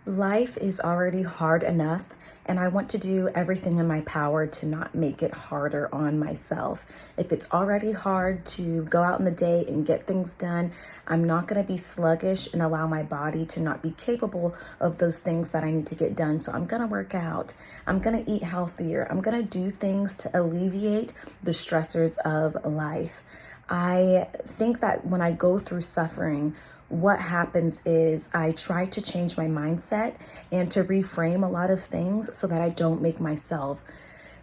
Life is already hard enough, and I want to do everything in my power to not make it harder on myself. If it's already hard to go out in the day and get things done, I'm not going to be sluggish and allow my body to not be capable of those things that I need to get done. So I'm going to work out. I'm going to eat healthier. I'm going to do things to alleviate the stressors of life. I think that when I go through suffering, what happens is I try to change my mindset and to reframe a lot of things so that I don't make myself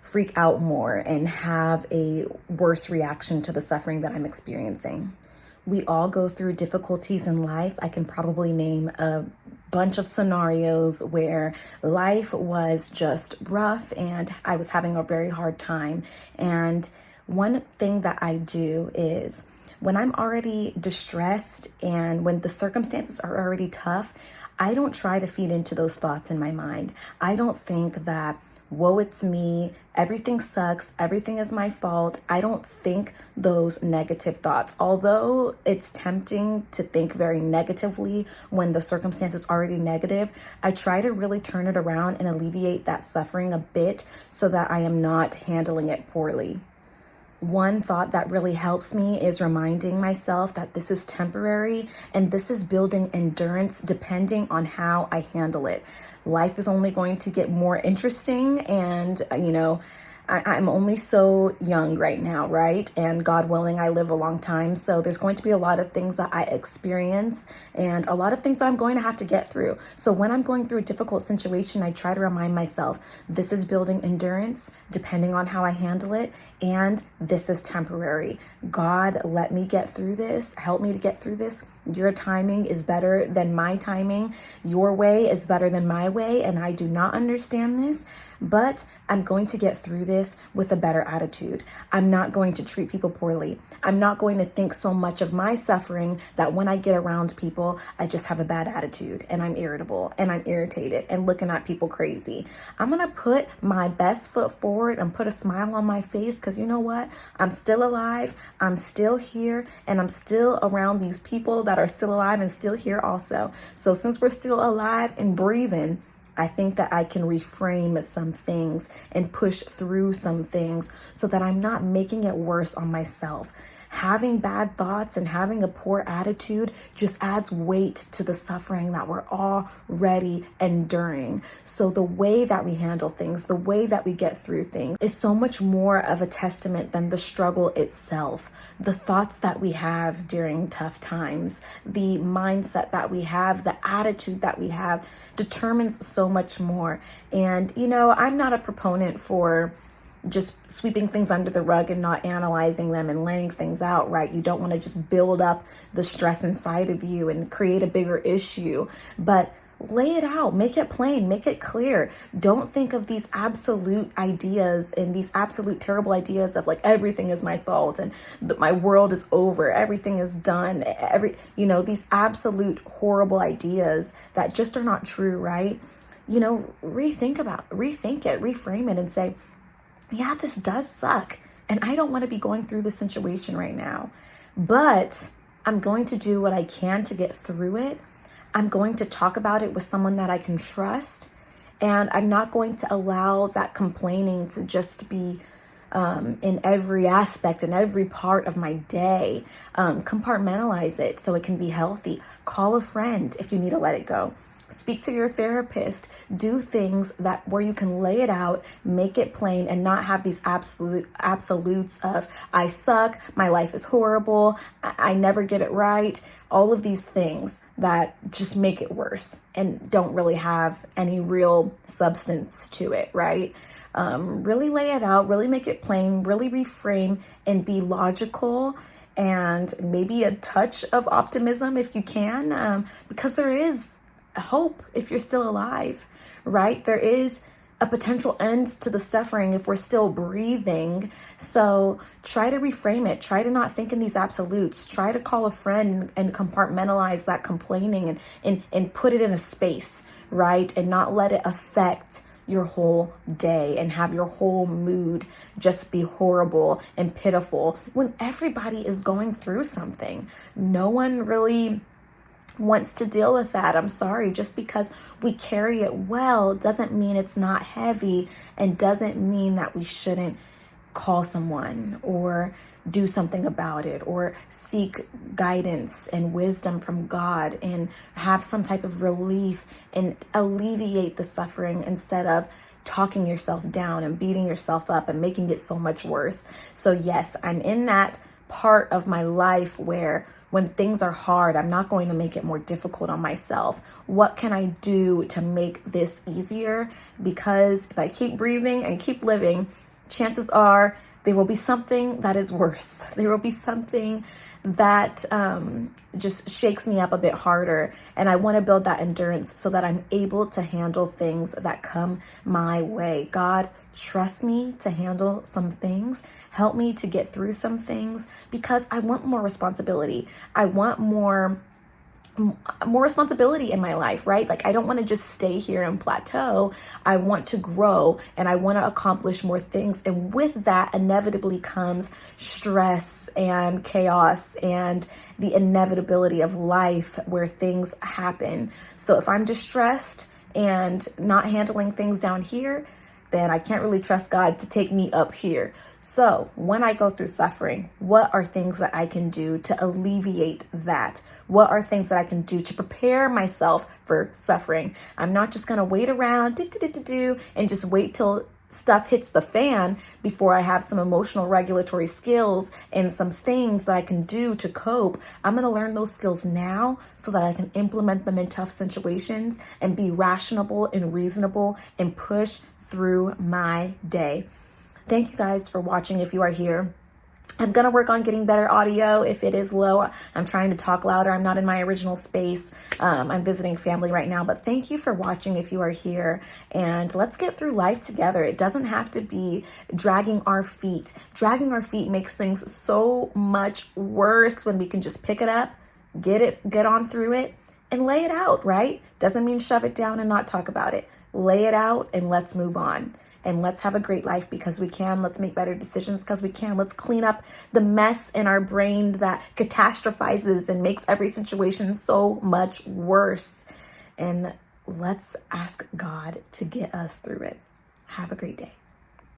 freak out more and have a worse reaction to the suffering that I'm experiencing. We all go through difficulties in life. I can probably name a bunch of scenarios where life was just rough and I was having a very hard time. And one thing that I do is when I'm already distressed and when the circumstances are already tough, I don't try to feed into those thoughts in my mind. I don't think that, woe, it's me, everything sucks, everything is my fault. I don't think those negative thoughts. Although it's tempting to think very negatively when the circumstance is already negative, I try to really turn it around and alleviate that suffering a bit so that I am not handling it poorly. One thought that really helps me is reminding myself that this is temporary and this is building endurance depending on how I handle it. Life is only going to get more interesting and, I'm only so young right now, right? And God willing, I live a long time. So there's going to be a lot of things that I experience and a lot of things that I'm going to have to get through. So when I'm going through a difficult situation, I try to remind myself, this is building endurance depending on how I handle it. And this is temporary. God, let me get through this. Help me to get through this. Your timing is better than my timing. Your way is better than my way. And I do not understand this, but I'm going to get through this with a better attitude. I'm not going to treat people poorly. I'm not going to think so much of my suffering that when I get around people, I just have a bad attitude and I'm irritable and I'm irritated and looking at people crazy. I'm going to put my best foot forward and put a smile on my face because you know what? I'm still alive. I'm still here and I'm still around these people that are still alive and still here also. So since we're still alive and breathing, I think that I can reframe some things and push through some things so that I'm not making it worse on myself. Having bad thoughts and having a poor attitude just adds weight to the suffering that we're already enduring. So the way that we handle things, the way that we get through things is so much more of a testament than the struggle itself. The thoughts that we have during tough times, the mindset that we have, the attitude that we have determines so much more. And, I'm not a proponent for just sweeping things under the rug and not analyzing them and laying things out, right? You don't want to just build up the stress inside of you and create a bigger issue, but lay it out, make it plain, make it clear. Don't think of these absolute ideas and these absolute terrible ideas of like, everything is my fault and my world is over, everything is done, these absolute horrible ideas that just are not true, right? Rethink it, reframe it and say, yeah, this does suck. And I don't want to be going through this situation right now, but I'm going to do what I can to get through it. I'm going to talk about it with someone that I can trust. And I'm not going to allow that complaining to just be in every aspect, in every part of my day. Compartmentalize it so it can be healthy. Call a friend if you need to let it go. Speak to your therapist, do things where you can lay it out, make it plain, and not have these absolutes of I suck, my life is horrible, I never get it right. All of these things that just make it worse and don't really have any real substance to it, right? Really lay it out, really make it plain, really reframe and be logical, and maybe a touch of optimism if you can, because there is hope if you're still alive, right? There is a potential end to the suffering if we're still breathing. So try to reframe it. Try to not think in these absolutes. Try to call a friend and compartmentalize that complaining and put it in a space, right? And not let it affect your whole day and have your whole mood just be horrible and pitiful when everybody is going through something. No one really wants to deal with that. I'm sorry. Just because we carry it well doesn't mean it's not heavy, and doesn't mean that we shouldn't call someone or do something about it, or seek guidance and wisdom from God and have some type of relief and alleviate the suffering, instead of talking yourself down and beating yourself up and making it so much worse. So yes, I'm in that part of my life where when things are hard, I'm not going to make it more difficult on myself. What can I do to make this easier? Because if I keep breathing and keep living, chances are there will be something that is worse. There will be something that just shakes me up a bit harder. And I want to build that endurance so that I'm able to handle things that come my way. God, trust me to handle some things. Help me to get through some things, because I want more responsibility. I want more responsibility in my life, right? Like, I don't want to just stay here and plateau. I want to grow, and I want to accomplish more things. And with that inevitably comes stress and chaos and the inevitability of life where things happen. So if I'm distressed and not handling things down here, then I can't really trust God to take me up here. So when I go through suffering, what are things that I can do to alleviate that? What are things that I can do to prepare myself for suffering? I'm not just going to wait around and just wait till stuff hits the fan before I have some emotional regulatory skills and some things that I can do to cope. I'm going to learn those skills now so that I can implement them in tough situations and be rational and reasonable and push through my day. Thank you guys for watching. If you are here, I'm going to work on getting better audio. If it is low, I'm trying to talk louder. I'm not in my original space. I'm visiting family right now, but thank you for watching if you are here, and let's get through life together. It doesn't have to be dragging our feet. Dragging our feet makes things so much worse when we can just pick it up, get on through it, and lay it out, right? Doesn't mean shove it down and not talk about it. Lay it out and let's move on. And let's have a great life because we can. Let's make better decisions because we can. Let's clean up the mess in our brain that catastrophizes and makes every situation so much worse. And let's ask God to get us through it. Have a great day.